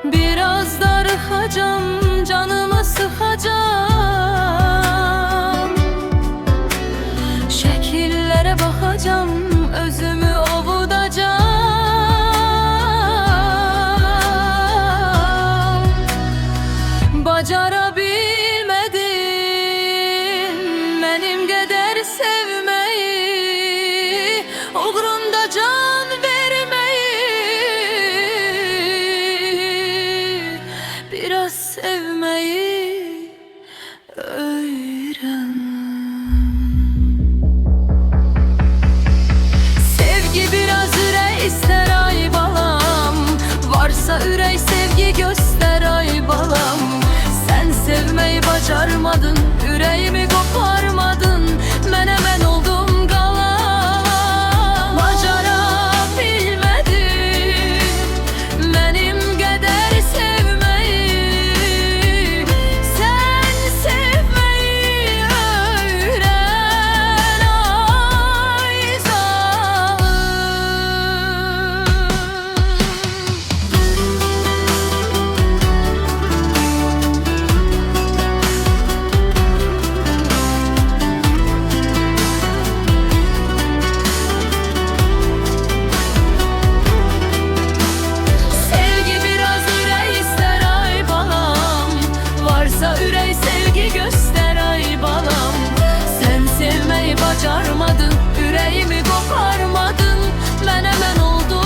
Biraz darıxacam, canımı sıxacam. Şəkillərə baxacam, özümü ovudacam. Bacara bilmədim mənim qədər sevməyi, uğrunda can verməyi. Biraz sevməyi öyrən. Sevgi biraz ürək istər ay balam, varsa ürək sevgi göstər ay balam. Sen sevmeyi bacarmadın, yüreğimi koparmadın, mən oldum qalan. Bacara bilmədim mənim qədər sevməyi, sen sevmeyi öyrən ay zalım. Sevgi biraz ürək istər ay balam, varsa ürək sevgi göstər ay balam. Sen sevmeyi bacarmadın, yüreğimi koparmadın, mən oldu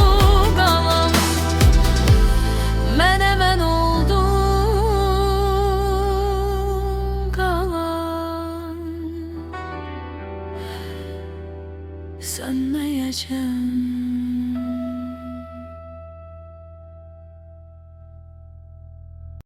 qalan. Mən oldu qalan. Sönməyəcəm.